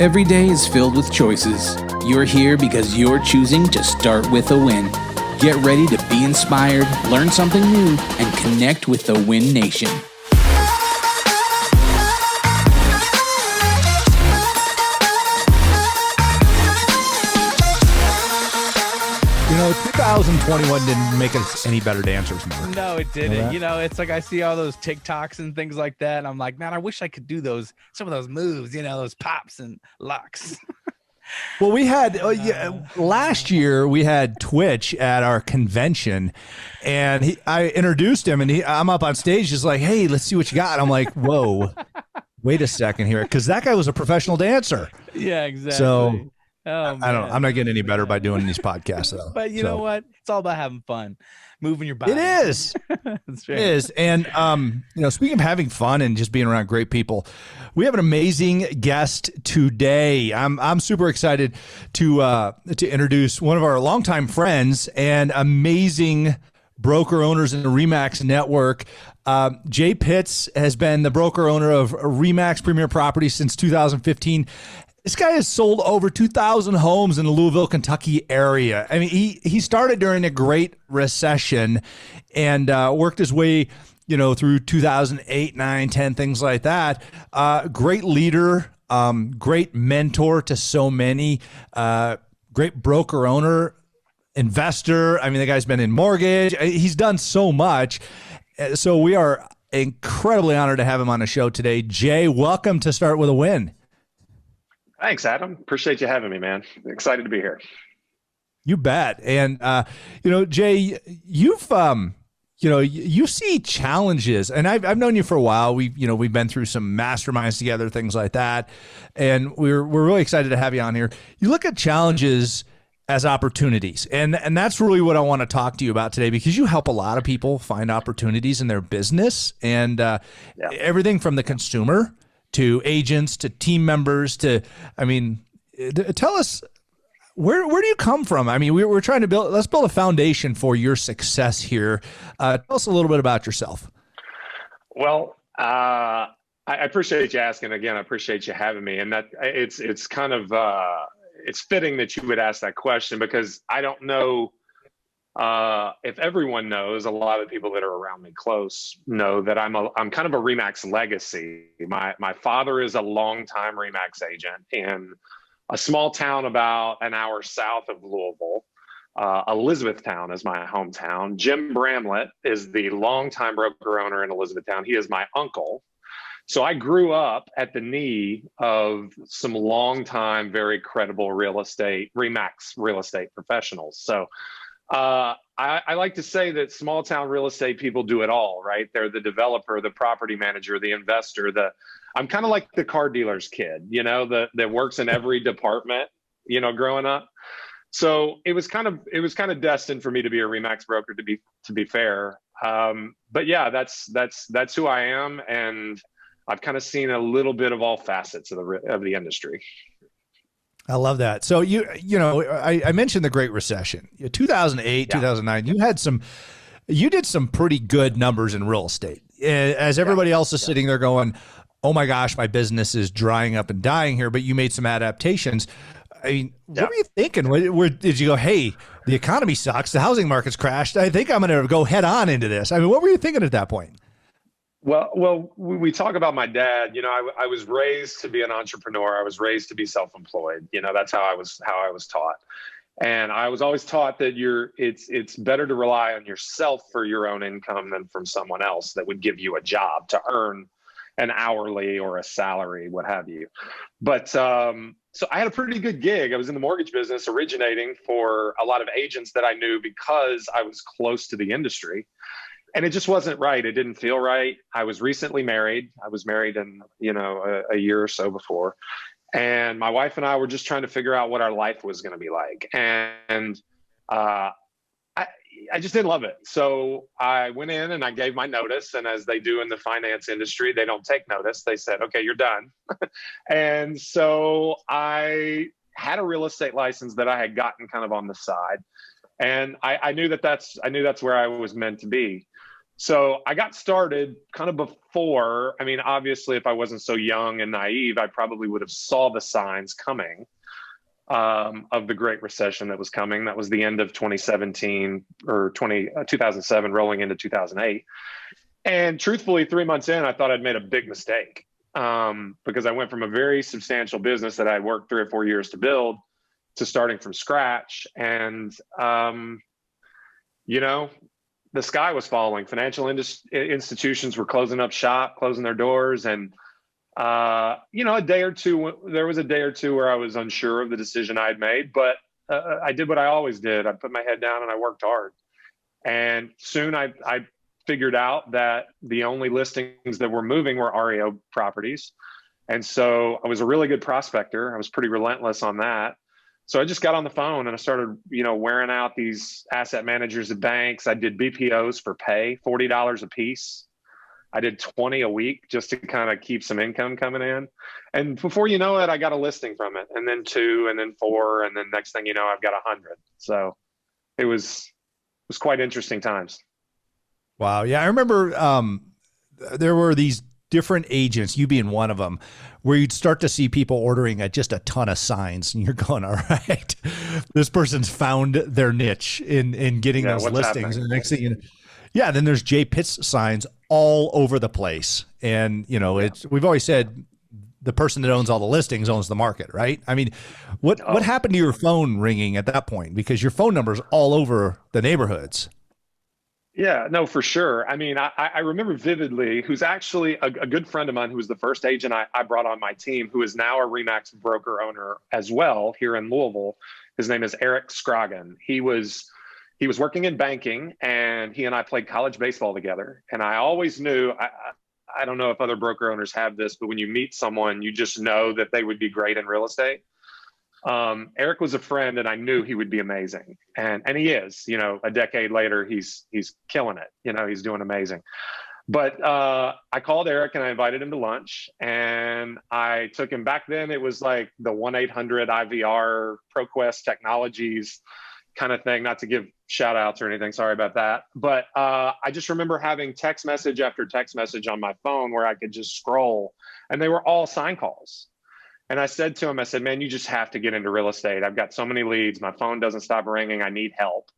Every day is filled with choices. You're here because you're choosing to start with a win. Get ready to be inspired, learn something new, and connect with the Win Nation. You know, 2021 didn't make us any better dancers, Mark. No, it didn't. You know, it's like I see all those TikToks and things like that, and I'm like, man, I wish I could do some of those moves, those pops and locks. Well, we had last year we had Twitch at our convention, and I introduced him, and I'm up on stage just like, hey, let's see what you got. I'm like, whoa, wait a second here, because that guy was a professional dancer. Yeah, exactly. So I don't know. I'm not getting any better by doing these podcasts, though. But you know what? It's all about having fun, moving your body. It is. That's right. It is. And speaking of having fun and just being around great people, we have an amazing guest today. I'm super excited to introduce one of our longtime friends and amazing broker owners in the RE/MAX network. Jay Pitts has been the broker owner of RE/MAX Premier Properties since 2015. This guy has sold over 2,000 homes in the Louisville, Kentucky area. I mean, he started during a great recession and worked his way, through 2008, 9, 10, things like that. Great leader, great mentor to so many, great broker owner, investor. I mean, the guy's been in mortgage. He's done so much. So we are incredibly honored to have him on the show today. Jay, welcome to Start With a Win. Thanks, Adam. Appreciate you having me, man. Excited to be here. You bet. And, Jay, you've, you see challenges, and I've known you for a while. We've been through some masterminds together, things like that. And we're really excited to have you on here. You look at challenges as opportunities. And that's really what I want to talk to you about today, because you help a lot of people find opportunities in their business and everything from the consumer to agents, to team members, tell us, where do you come from? I mean, we're trying to let's build a foundation for your success here. Tell us a little bit about yourself. Well, I appreciate you asking. Again, I appreciate you having me. And that it's kind of, it's fitting that you would ask that question, because I don't know if everyone knows. A lot of people that are around me close know that I'm kind of a RE/MAX legacy. My father is a longtime RE/MAX agent in a small town about an hour south of Louisville. Elizabethtown is my hometown. Jim Bramlett is the longtime broker owner in Elizabethtown. He is my uncle. So I grew up at the knee of some longtime, very credible RE/MAX real estate professionals. So I like to say that small town real estate people do it all, right? They're the developer, the property manager, the investor. I'm kind of like the car dealer's kid, that works in every department, growing up. So it was kind of destined for me to be a RE/MAX broker, to be fair. But yeah, that's who I am, and I've kind of seen a little bit of all facets of the industry. I love that. So I mentioned the Great Recession, 2008, 2009. You did some pretty good numbers in real estate, as everybody else is sitting there going, "Oh my gosh, my business is drying up and dying here." But you made some adaptations. I mean, what were you thinking? Where did you go? Hey, the economy sucks. The housing market's crashed. I think I'm going to go head on into this. I mean, what were you thinking at that point? Well, we talk about my dad. I was raised to be an entrepreneur. I was raised to be self-employed. That's how I was taught. And I was always taught that it's better to rely on yourself for your own income than from someone else that would give you a job to earn an hourly or a salary, what have you. But so I had a pretty good gig. I was in the mortgage business, originating for a lot of agents that I knew because I was close to the industry. And it just wasn't right. It didn't feel right. I was recently married. I was married in, a year or so before. And my wife and I were just trying to figure out what our life was going to be like. And I just didn't love it. So I went in and I gave my notice. And as they do in the finance industry, they don't take notice. They said, okay, you're done. And so I had a real estate license that I had gotten kind of on the side. And I knew that's where I was meant to be. So I got started kind of before. I mean, obviously, if I wasn't so young and naive, I probably would have saw the signs coming of the Great Recession that was coming. That was the end of 2017 or 2007, rolling into 2008. And truthfully, 3 months in, I thought I'd made a big mistake because I went from a very substantial business that I worked 3 or 4 years to build to starting from scratch. And, you know, the sky was falling. Financial institutions were closing up shop, closing their doors. And, you know, there was a day or two where I was unsure of the decision I'd made, but I did what I always did. I put my head down and I worked hard. And soon I figured out that the only listings that were moving were REO properties. And so I was a really good prospector. I was pretty relentless on that. So I just got on the phone and I started, you know, wearing out these asset managers at banks. I did BPOs for pay, $40 a piece. I did 20 a week just to kind of keep some income coming in. And before you know it, I got a listing from it, and then 2, and then 4, and then next thing you know, I've got 100. So it was quite interesting times. Wow. Yeah. I remember there were these different agents, you being one of them, where you'd start to see people ordering just a ton of signs, and you're going, all right, this person's found their niche in getting those listings. Happening? And the next thing you know, yeah, then there's Jay Pitts signs all over the place. And, you know, we've always said the person that owns all the listings owns the market, right? I mean, what happened to your phone ringing at that point? Because your phone number's all over the neighborhoods. Yeah, no, for sure. I mean, I remember vividly, who's actually a good friend of mine, who was the first agent I brought on my team, who is now a RE/MAX broker owner as well here in Louisville. His name is Eric Scroggin. He was working in banking, and he and I played college baseball together. And I always knew, I don't know if other broker owners have this, but when you meet someone, you just know that they would be great in real estate. Eric was a friend, and I knew he would be amazing. And he is, you know, a decade later, he's killing it. You know, he's doing amazing. But I called Eric and I invited him to lunch, and I took him. Back then, it was like the 1-800-IVR ProQuest Technologies kind of thing, not to give shout outs or anything. Sorry about that. But I just remember having text message after text message on my phone where I could just scroll, and they were all sign calls. And I said to him, I said, man, you just have to get into real estate. I've got so many leads. My phone doesn't stop ringing. I need help.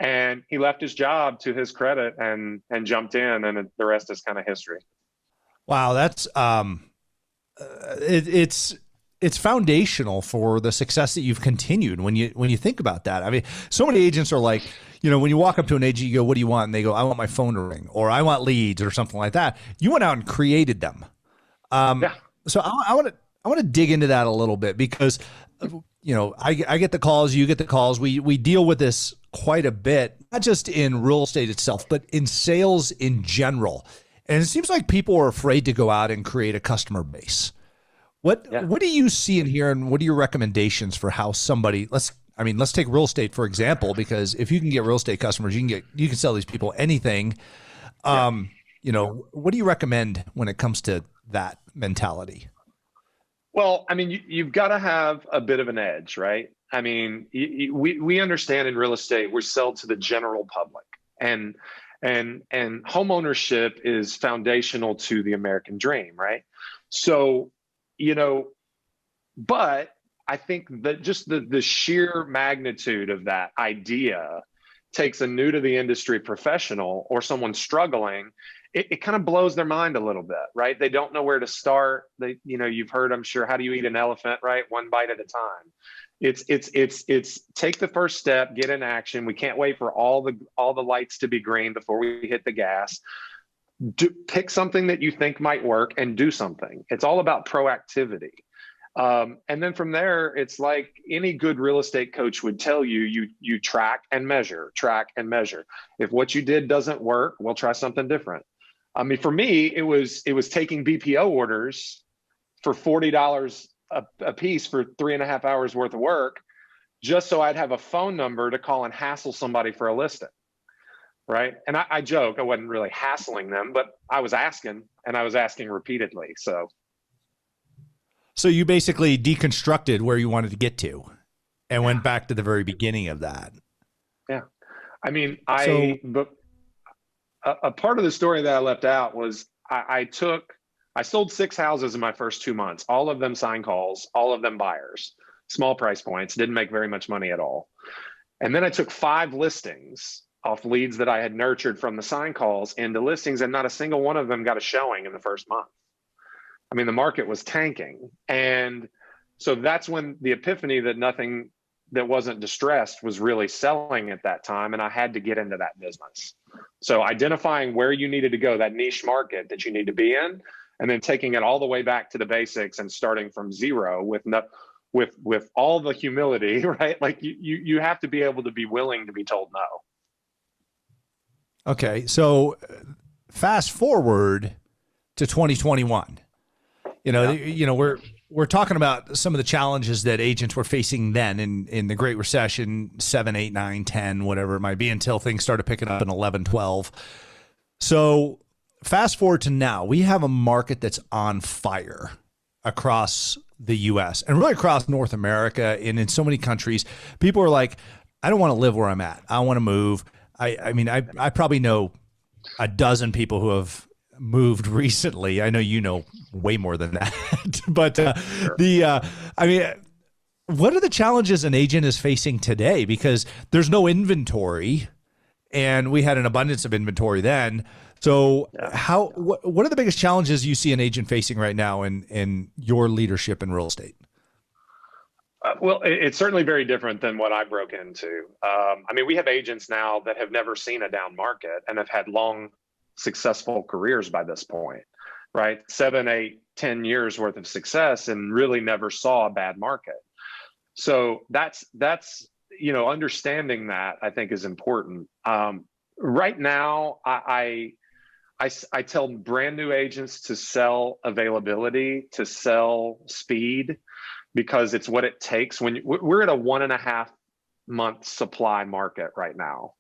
And he left his job, to his credit, and jumped in, and the rest is kind of history. Wow. That's, it's foundational for the success that you've continued when you think about that. I mean, so many agents are like, you know, when you walk up to an agent, you go, what do you want? And they go, I want my phone to ring, or I want leads, or something like that. You went out and created them. Yeah. So I want to dig into that a little bit, because, you know, I get the calls, you get the calls. We deal with this quite a bit, not just in real estate itself, but in sales in general. And it seems like people are afraid to go out and create a customer base. What do you see in here, and what are your recommendations for how somebody, let's take real estate, for example, because if you can get real estate customers, you can sell these people anything. You know, what do you recommend when it comes to that mentality? Well, I mean, you've got to have a bit of an edge, right? I mean, we understand in real estate, we sell to the general public, and home ownership is foundational to the American dream, right? So, you know, but I think that just the sheer magnitude of that idea takes a new to the industry professional or someone struggling. It kind of blows their mind a little bit, right? They don't know where to start. You know, you've heard, I'm sure, how do you eat an elephant, right? One bite at a time. It's take the first step, get in action. We can't wait for all the lights to be green before we hit the gas. Pick something that you think might work and do something. It's all about proactivity. And then from there, it's like any good real estate coach would tell you, you track and measure. If what you did doesn't work, we'll try something different. I mean, for me, it was taking BPO orders for $40 a piece for 3.5 hours worth of work, just so I'd have a phone number to call and hassle somebody for a listing. Right. And I joke, I wasn't really hassling them, but I was asking, and I was asking repeatedly. So you basically deconstructed where you wanted to get to and went back to the very beginning of that. Yeah. I mean, a part of the story that I left out was I sold 6 houses in my first 2 months, all of them sign calls, all of them buyers, small price points, didn't make very much money at all. And then I took 5 listings off leads that I had nurtured from the sign calls into listings, and not a single one of them got a showing in the first month. I mean, the market was tanking. And so that's when the epiphany that nothing that wasn't distressed was really selling at that time. And I had to get into that business. So identifying where you needed to go, that niche market that you need to be in, and then taking it all the way back to the basics and starting from zero with all the humility, right? Like you have to be able to be willing to be told no. Okay. So fast forward to 2021, we're talking about some of the challenges that agents were facing then in the Great Recession, 7, 8, 9, 10, whatever it might be, until things started picking up in 11, 12. So fast forward to now, we have a market that's on fire across the U.S. and really across North America and in so many countries. People are like, I don't want to live where I'm at. I want to move. I probably know a dozen people who have moved recently. I know you know way more than that. But sure. What are the challenges an agent is facing today? Because there's no inventory, and we had an abundance of inventory then. So what are the biggest challenges you see an agent facing right now in your leadership in real estate? Well, it's certainly very different than what I broke into. We have agents now that have never seen a down market and have had long, successful careers by this point, right? 7, 8, 10 years worth of success and really never saw a bad market. So that's understanding that, I think, is important. Right now, I tell brand new agents to sell availability, to sell speed, because it's what it takes. When we're at a 1.5 month supply market right now.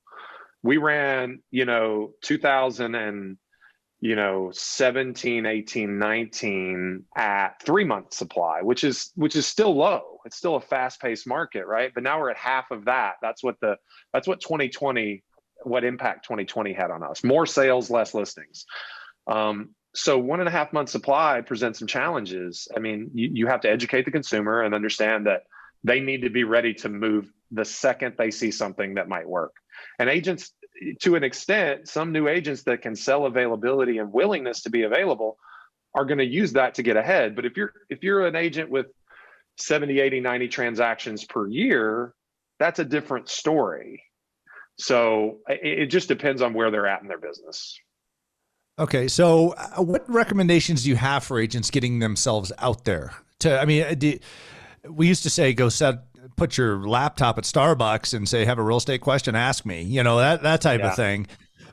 We ran, 2017, 18, 19 at 3 month supply, which is still low. It's still a fast paced market, right? But now we're at half of that. That's what 2020, what impact 2020 had on us. More sales, less listings. So 1.5 month supply presents some challenges. You have to educate the consumer and understand that they need to be ready to move the second they see something that might work. And agents, to an extent, some new agents that can sell availability and willingness to be available are going to use that to get ahead. But if you're an agent with 70, 80, 90 transactions per year, that's a different story. So it just depends on where they're at in their business. Okay. So what recommendations do you have for agents getting themselves out there? We used to say, put your laptop at Starbucks and say, have a real estate question, ask me, that type of thing.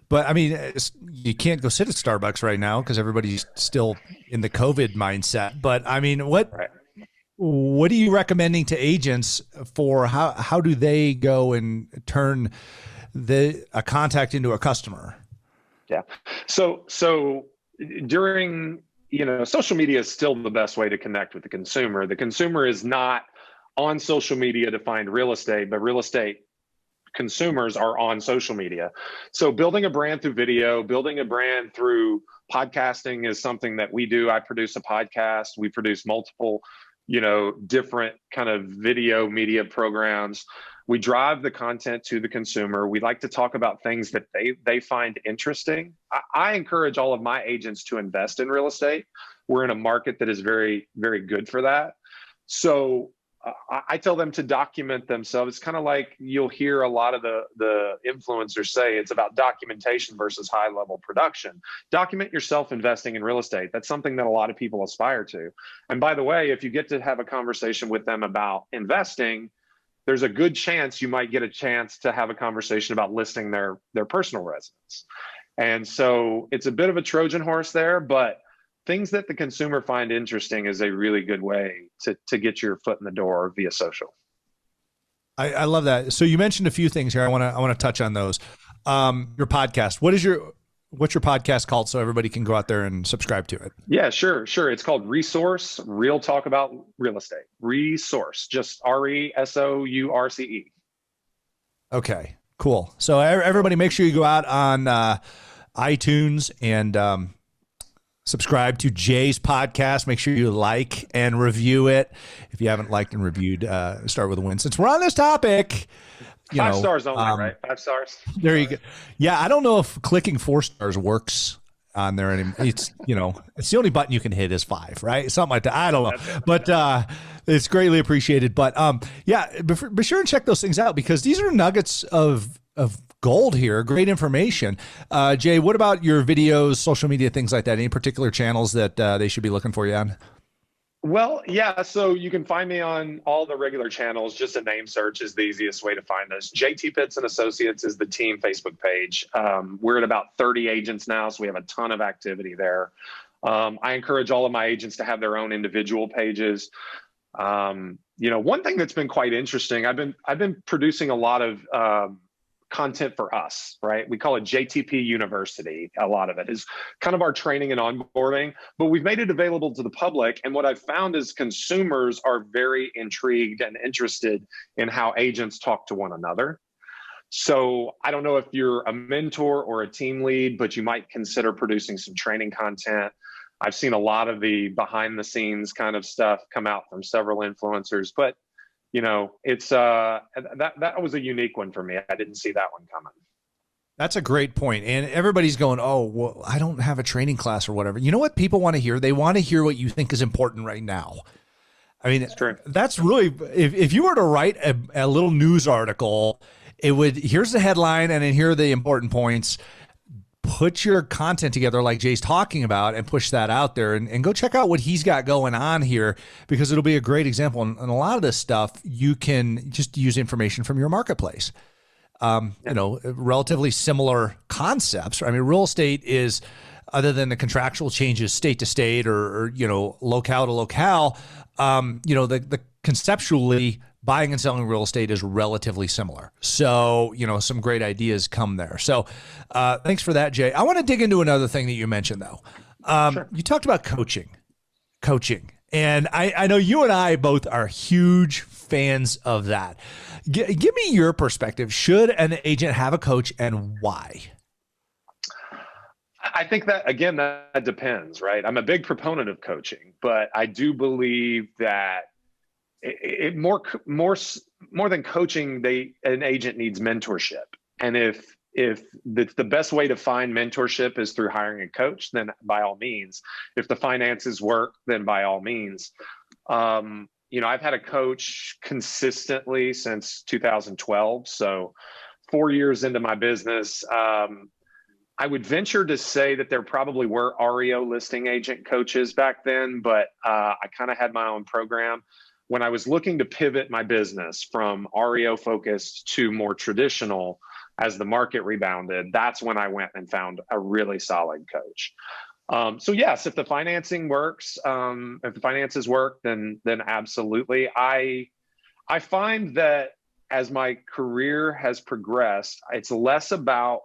But you can't go sit at Starbucks right now because everybody's still in the COVID mindset. But what are you recommending to agents for how do they go and turn a contact into a customer? Yeah. So during, social media is still the best way to connect with the consumer. The consumer is not on social media to find real estate, but real estate consumers are on social media. So building a brand through video, building a brand through podcasting is something that we do. I produce a podcast. We produce multiple, different kind of video media programs. We drive the content to the consumer. We like to talk about things that they find interesting. I encourage all of my agents to invest in real estate. We're in a market that is very, very good for that. So I tell them to document themselves. It's kind of like you'll hear a lot of the influencers say it's about documentation versus high level production. Document yourself investing in real estate. That's something that a lot of people aspire to. And by the way, if you get to have a conversation with them about investing, there's a good chance you might get a chance to have a conversation about listing their personal residence. And so it's a bit of a Trojan horse there, but things that the consumer find interesting is a really good way to get your foot in the door via social. I love that. So you mentioned a few things here. I want to touch on those. Your podcast. What's your podcast called so everybody can go out there and subscribe to it? Yeah, sure. It's called Resource, Real Talk About Real Estate. Resource, just RESOURCE. Okay, cool. So everybody make sure you go out on iTunes and subscribe to Jay's podcast. Make sure you like and review it. If you haven't liked and reviewed, start with a win. Since we're on this topic, 5 stars only, right? 5 stars. There you go. Yeah, I don't know if clicking 4 stars works on there anymore. It's it's the only button you can hit is 5, right? Something like that. I don't know, but it's greatly appreciated. But yeah, be sure and check those things out because these are nuggets of gold here. Great information. Jay, what about your videos, social media, things like that? Any particular channels that they should be looking for you on? Well, yeah. So you can find me on all the regular channels. Just a name search is the easiest way to find us. JT Pitts and Associates is the team Facebook page. We're at about 30 agents now, so we have a ton of activity there. I encourage all of my agents to have their own individual pages. One thing that's been quite interesting, I've been producing a lot of content for us, right? We call it JTP University. A lot of it is kind of our training and onboarding, but we've made it available to the public. And what I've found is consumers are very intrigued and interested in how agents talk to one another. So I don't know if you're a mentor or a team lead, but you might consider producing some training content. I've seen a lot of the behind the scenes kind of stuff come out from several influencers, but it's that was a unique one for me. I didn't see that one coming. That's a great point. And everybody's going, oh, well, I don't have a training class or whatever. You know what people want to hear? They want to hear what you think is important right now. I mean, that's true. That's really, if you were to write a little news article, it would, here's the headline and then here are the important points. Put your content together like Jay's talking about and push that out there and go check out what he's got going on here because it'll be a great example. And a lot of this stuff, you can just use information from your marketplace. Relatively similar concepts. I mean, real estate is, other than the contractual changes state to state or locale to locale, the conceptually buying and selling real estate is relatively similar. So, some great ideas come there. So thanks for that, Jay. I want to dig into another thing that you mentioned, though. Sure. You talked about coaching. And I know you and I both are huge fans of that. Give me your perspective. Should an agent have a coach and why? I think that, again, that depends, right? I'm a big proponent of coaching, but I do believe that it more than coaching, an agent needs mentorship. And if the best way to find mentorship is through hiring a coach, then by all means. If the finances work, then by all means. I've had a coach consistently since 2012. So 4 years into my business, I would venture to say that there probably were REO listing agent coaches back then, but I kind of had my own program. When I was looking to pivot my business from REO focused to more traditional as the market rebounded, that's when I went and found a really solid coach. So yes, if the financing works, if the finances work, then absolutely. I find that as my career has progressed, it's less about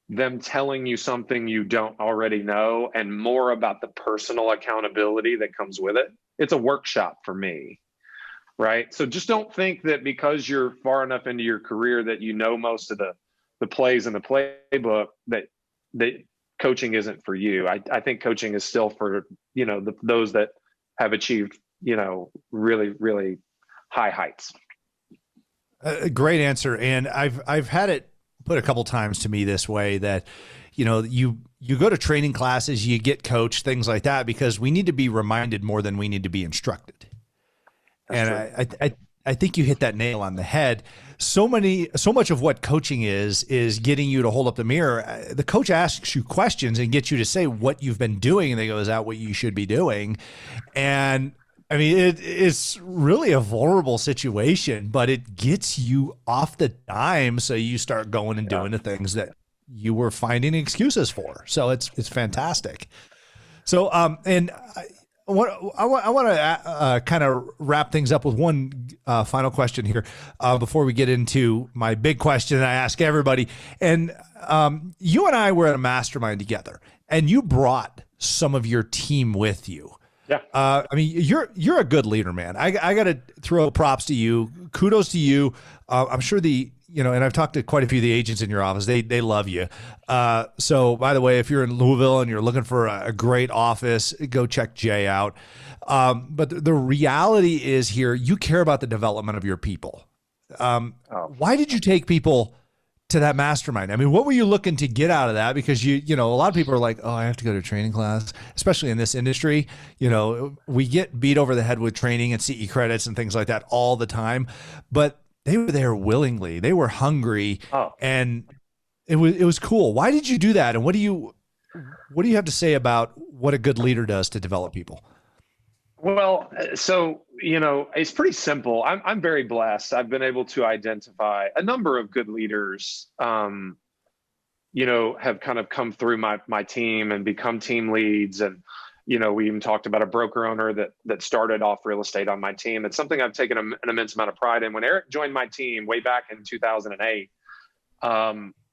them telling you something you don't already know and more about the personal accountability that comes with it. It's a workshop for me, right? So just don't think that because you're far enough into your career that you know most of the plays in the playbook that coaching isn't for you. I think coaching is still for, those that have achieved, really, really high heights. Great answer. And I've had it put a couple times to me this way that, you go to training classes, you get coached, things like that, because we need to be reminded more than we need to be instructed. That's true. I think you hit that nail on the head. So much of what coaching is getting you to hold up the mirror. The coach asks you questions and gets you to say what you've been doing. And they go, is that what you should be doing? And I mean, it's really a vulnerable situation, but it gets you off the dime. So you start going and doing the things that you were finding excuses for. So it's fantastic. So, and I want to kind of wrap things up with one final question here before we get into my big question that I ask everybody. And you and I were at a mastermind together, and you brought some of your team with you. Yeah. I mean, you're a good leader, man. I got to throw props to you. Kudos to you. I'm sure the and I've talked to quite a few of the agents in your office. They love you. So by the way, if you're in Louisville and you're looking for a great office, go check Jay out. But the reality is here, you care about the development of your people. Why did you take people to that mastermind? I mean, what were you looking to get out of that? Because a lot of people are like, oh, I have to go to a training class, especially in this industry. We get beat over the head with training and CE credits and things like that all the time, but they were there willingly. They were hungry, and it was cool. Why did you do that? And what do you have to say about what a good leader does to develop people? Well, so, it's pretty simple. I'm very blessed. I've been able to identify a number of good leaders, have kind of come through my team and become team leads. And, we even talked about a broker owner that started off real estate on my team. It's something I've taken an immense amount of pride in. When Eric joined my team way back in 2008,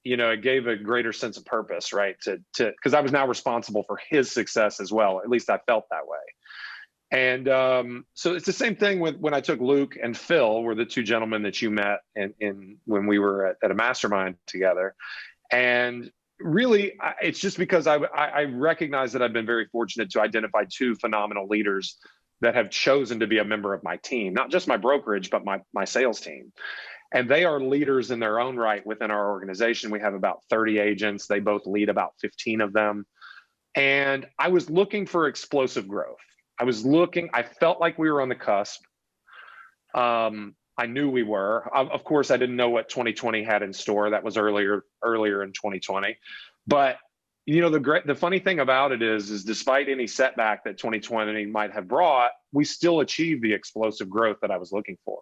it gave a greater sense of purpose, right? Because I was now responsible for his success as well. At least I felt that way. And so it's the same thing with when I took Luke and Phil, were the two gentlemen that you met in when we were at a mastermind together. And really, it's just because I recognize that I've been very fortunate to identify two phenomenal leaders that have chosen to be a member of my team, not just my brokerage, but my sales team. And they are leaders in their own right within our organization. We have about 30 agents. They both lead about 15 of them. And I was looking for explosive growth. I felt like we were on the cusp. I knew we were. Of course, I didn't know what 2020 had in store. That was earlier in 2020. But, the funny thing about it is despite any setback that 2020 might have brought, we still achieved the explosive growth that I was looking for.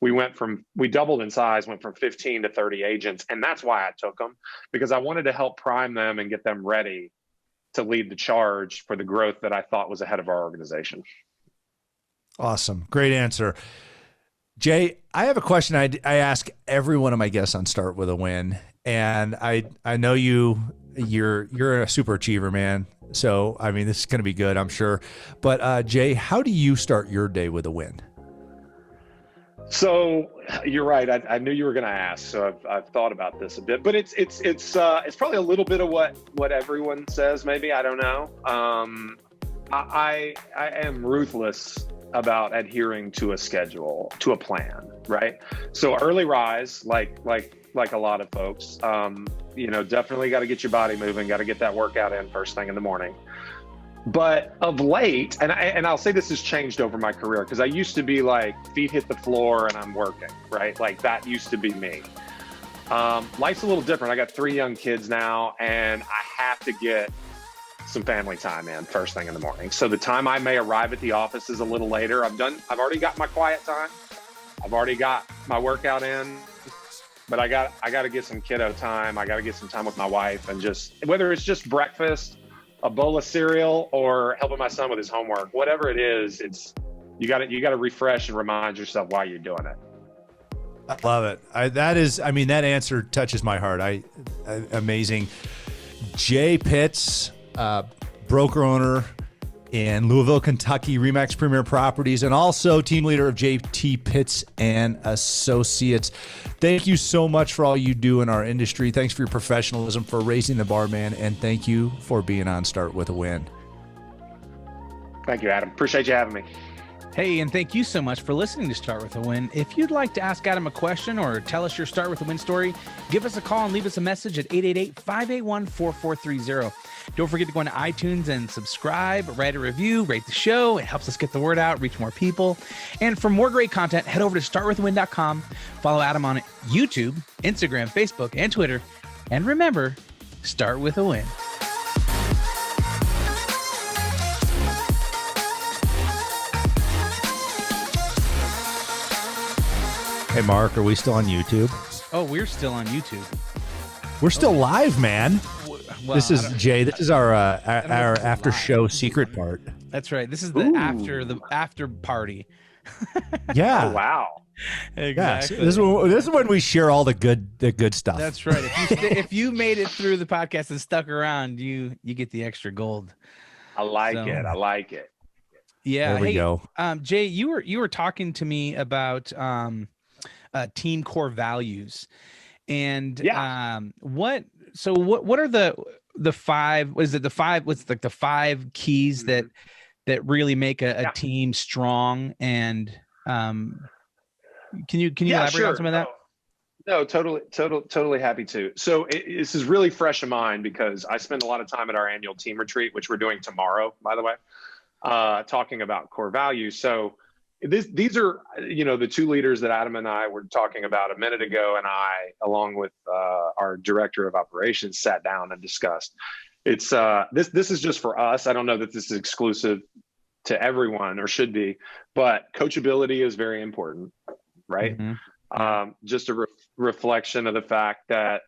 We doubled in size, went from 15 to 30 agents. And that's why I took them, because I wanted to help prime them and get them ready to lead the charge for the growth that I thought was ahead of our organization. Awesome. Great answer. Jay, I have a question I ask every one of my guests on Start With a Win. And I know you're a super achiever, man. So, I mean, this is going to be good, I'm sure. But Jay, how do you start your day with a win? So you're right. I knew you were going to ask, so I've thought about this a bit. But it's probably a little bit of what everyone says. Maybe, I don't know. I am ruthless about adhering to a schedule, to a plan, right? So early rise, like a lot of folks, definitely got to get your body moving, got to get that workout in first thing in the morning. But of late, and I'll say this has changed over my career, because I used to be like feet hit the floor and I'm working, right? Like that used to be me. Life's a little different. I got 3 young kids now, and I have to get some family time in first thing in the morning. So the time I may arrive at the office is a little later. I've already got my quiet time. I've already got my workout in, but I got to get some kiddo time. I got to get some time with my wife, and just whether it's just breakfast, a bowl of cereal, or helping my son with his homework, whatever it is, you got to refresh and remind yourself why you're doing it. I love it. That answer touches my heart. Amazing. Jay Pitts, broker owner in Louisville, Kentucky, Remax Premier Properties, and also team leader of JT Pitts and Associates. Thank you so much for all you do in our industry. Thanks for your professionalism, for raising the bar, man, and thank you for being on Start With a Win. Thank you, Adam. Appreciate you having me. Hey, and thank you so much for listening to Start With a Win. If you'd like to ask Adam a question or tell us your Start With a Win story, give us a call and leave us a message at 888-581-4430. Don't forget to go into iTunes and subscribe, write a review, rate the show. It helps us get the word out, reach more people. And for more great content, head over to startwithawin.com. Follow Adam on YouTube, Instagram, Facebook, and Twitter. And remember, start with a win. Hey, Mark, are we still on YouTube? Oh, we're still on YouTube. We're still live, man. Well, this is Jay. This is our after show secret part. That's right. This is the after party. Yeah. Oh, wow. Exactly. Yeah. This is when we share all the good stuff. That's right. If you made it through the podcast and stuck around, you get the extra gold. I like it. Yeah. There we go. Jay, you were talking to me about team core values. And Yeah. what are the five? Was it the five? What's like the five keys that really make a team strong? And can you elaborate on Sure. some of that? No, totally happy to. So this is really fresh in mind because I spend a lot of time at our annual team retreat, which we're doing tomorrow, by the way, talking about core values. So these are, the two leaders that Adam and I were talking about a minute ago, and I, along with our director of operations, sat down and discussed. It's this is just for us. I don't know that this is exclusive to everyone or should be, but coachability is very important, right? Just a reflection of the fact that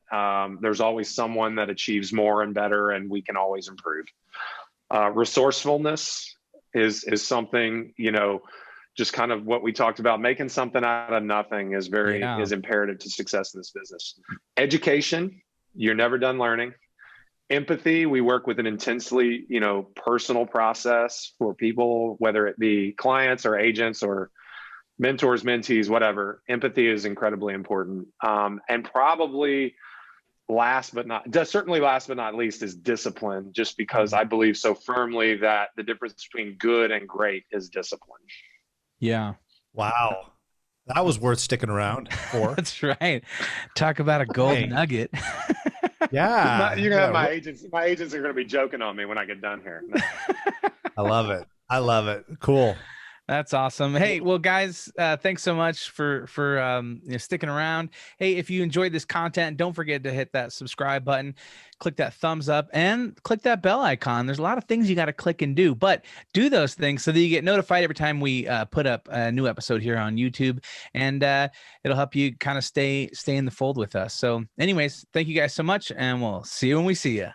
there's always someone that achieves more and better, and we can always improve. Resourcefulness is something, just kind of what we talked about. Making something out of nothing is is imperative to success in this business. Education, you're never done learning. Empathy, we work with an intensely, personal process for people, whether it be clients or agents or mentors, mentees, whatever. Empathy is incredibly important. And probably certainly last but not least is discipline, just because I believe so firmly that the difference between good and great is discipline. Yeah. Wow. That was worth sticking around for. That's right. Talk about a gold nugget. Yeah. You're going to have my agents. My agents are going to be joking on me when I get done here. No. I love it. I love it. Cool. That's awesome. Hey, well, guys, thanks so much for sticking around. Hey, if you enjoyed this content, don't forget to hit that subscribe button, click that thumbs up, and click that bell icon. There's a lot of things you got to click and do, but do those things so that you get notified every time we put up a new episode here on YouTube, and it'll help you kind of stay in the fold with us. So anyways, thank you guys so much, and we'll see you when we see you.